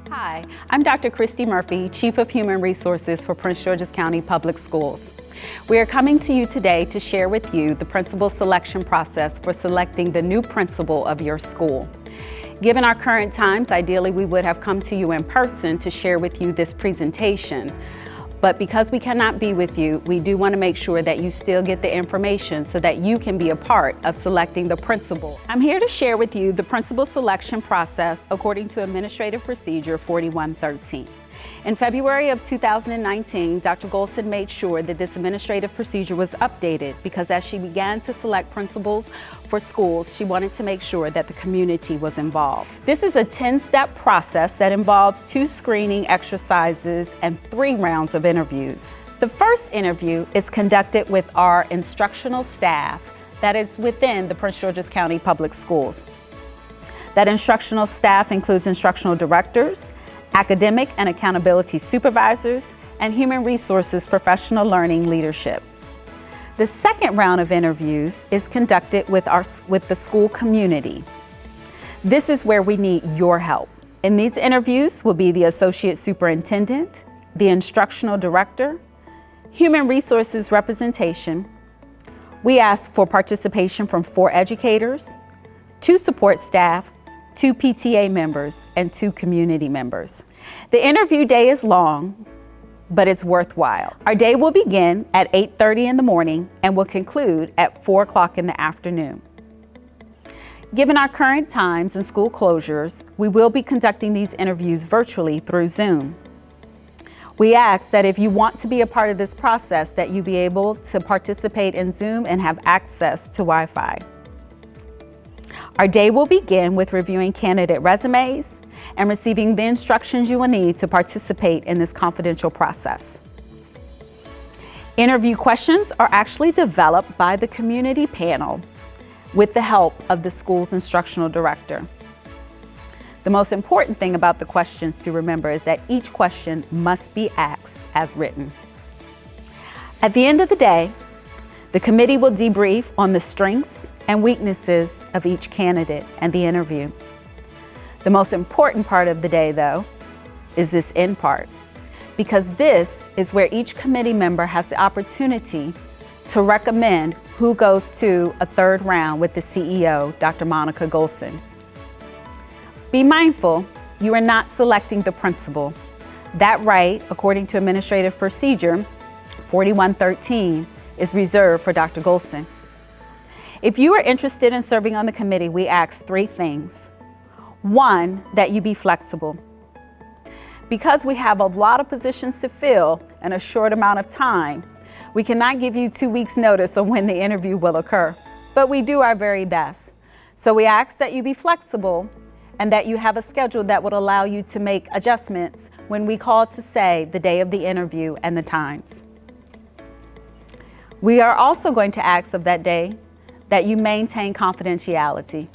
Hi, I'm Dr. Christy Murphy, Chief of Human Resources for Prince George's County Public Schools. We are coming to you today to share with you the principal selection process for selecting the new principal of your school. Given our current times, ideally we would have come to you in person to share with you this presentation. But because we cannot be with you, we do want to make sure that you still get the information so that you can be a part of selecting the principal. I'm here to share with you the principal selection process according to Administrative Procedure 4113. In February of 2019, Dr. Golson made sure that this administrative procedure was updated because as she began to select principals for schools, she wanted to make sure that the community was involved. This is a 10-step process that involves 2 screening exercises and 3 rounds of interviews. The first interview is conducted with our instructional staff that is within the Prince George's County Public Schools. That instructional staff includes instructional directors, academic and accountability supervisors, and human resources professional learning leadership. The second round of interviews is conducted with the school community. This is where we need your help. In these interviews will be the associate superintendent, the instructional director, human resources representation. We ask for participation from 4 educators, 2 support staff, 2 PTA members, and 2 community members. The interview day is long, but it's worthwhile. Our day will begin at 8:30 in the morning and will conclude at 4 o'clock in the afternoon. Given our current times and school closures, we will be conducting these interviews virtually through Zoom. We ask that if you want to be a part of this process, that you be able to participate in Zoom and have access to Wi-Fi. Our day will begin with reviewing candidate resumes and receiving the instructions you will need to participate in this confidential process. Interview questions are actually developed by the community panel with the help of the school's instructional director. The most important thing about the questions to remember is that each question must be asked as written. At the end of the day, the committee will debrief on the strengths and weaknesses of each candidate and the interview. The most important part of the day, though, is this end part, because this is where each committee member has the opportunity to recommend who goes to a 3rd round with the CEO, Dr. Monica Golson. Be mindful, you are not selecting the principal. That right, according to Administrative Procedure 4113, is reserved for Dr. Golson. If you are interested in serving on the committee, we ask 3 things. 1, that you be flexible. Because we have a lot of positions to fill in a short amount of time, we cannot give you 2 weeks notice on when the interview will occur, but we do our very best. So we ask that you be flexible and that you have a schedule that would allow you to make adjustments when we call to say the day of the interview and the times. We are also going to ask of that day that you maintain confidentiality.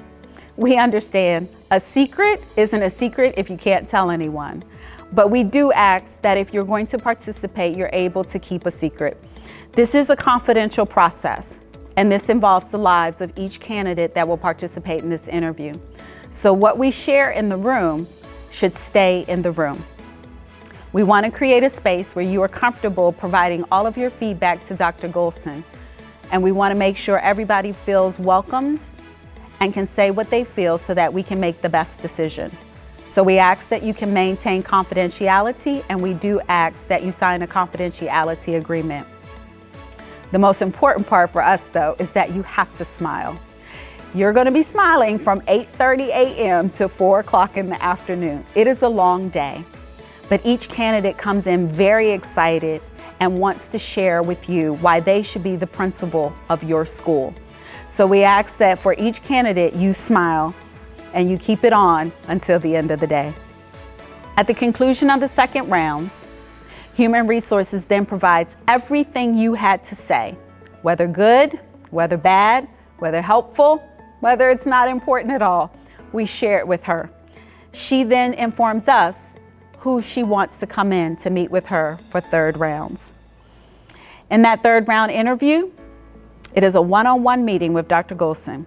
We understand a secret isn't a secret if you can't tell anyone, but we do ask that if you're going to participate, you're able to keep a secret. This is a confidential process, and this involves the lives of each candidate that will participate in this interview. So what we share in the room should stay in the room. We want to create a space where you are comfortable providing all of your feedback to Dr. Golson, and we want to make sure everybody feels welcomed and can say what they feel so that we can make the best decision. So we ask that you can maintain confidentiality, and we do ask that you sign a confidentiality agreement. The most important part for us, though, is that you have to smile. You're going to be smiling from 8:30 a.m. to 4 o'clock in the afternoon. It is a long day, but each candidate comes in very excited and wants to share with you why they should be the principal of your school. So we ask that for each candidate, you smile and you keep it on until the end of the day. At the conclusion of the 2nd rounds, Human Resources then provides everything you had to say, whether good, whether bad, whether helpful, whether it's not important at all. We share it with her. She then informs us who she wants to come in to meet with her for 3rd rounds. In that 3rd round interview, it is a one-on-one meeting with Dr. Golson.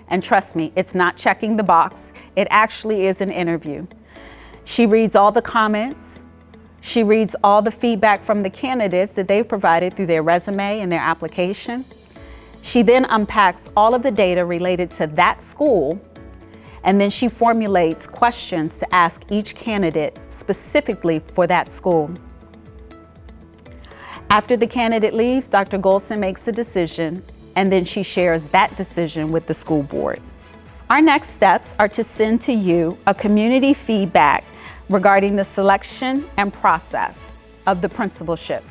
And trust me, it's not checking the box. It actually is an interview. She reads all the comments. She reads all the feedback from the candidates that they've provided through their resume and their application. She then unpacks all of the data related to that school, and then she formulates questions to ask each candidate specifically for that school. After the candidate leaves, Dr. Golson makes a decision, and then she shares that decision with the school board. Our next steps are to send to you a community feedback regarding the selection and process of the principalship.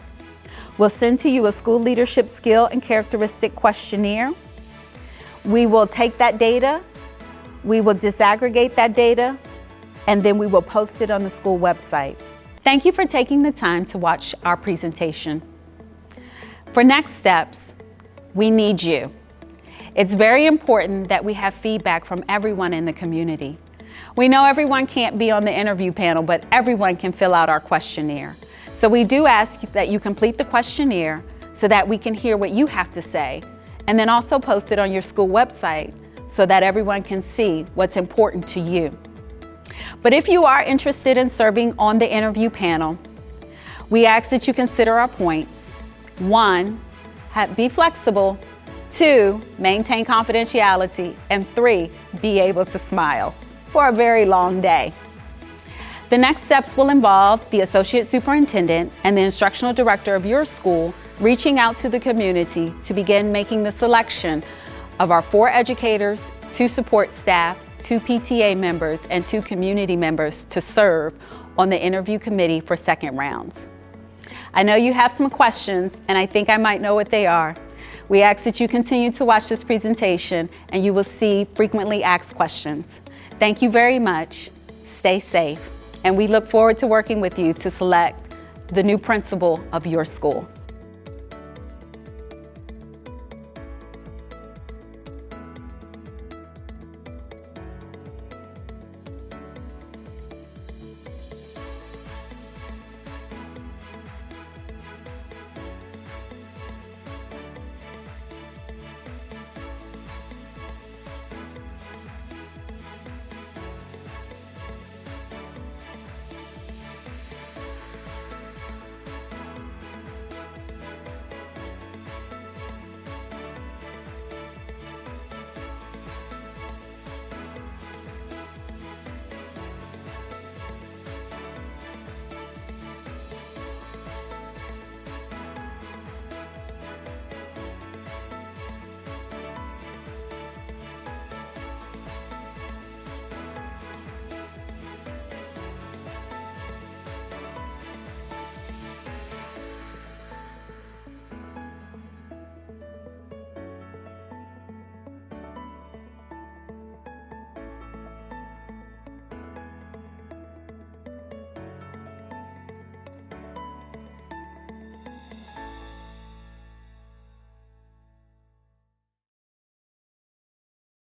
We'll send to you a school leadership skill and characteristic questionnaire. We will take that data, we will disaggregate that data, and then we will post it on the school website. Thank you for taking the time to watch our presentation. For next steps, we need you. It's very important that we have feedback from everyone in the community. We know everyone can't be on the interview panel, but everyone can fill out our questionnaire. So we do ask that you complete the questionnaire so that we can hear what you have to say, and then also post it on your school website so that everyone can see what's important to you. But if you are interested in serving on the interview panel, we ask that you consider our points. 1, be flexible. 2, maintain confidentiality. And 3, be able to smile for a very long day. The next steps will involve the associate superintendent and the instructional director of your school reaching out to the community to begin making the selection of our 4 educators, 2 support staff, 2 PTA members, and 2 community members to serve on the interview committee for second rounds. I know you have some questions, and I think I might know what they are. We ask that you continue to watch this presentation, and you will see frequently asked questions. Thank you very much. Stay safe, and we look forward to working with you to select the new principal of your school.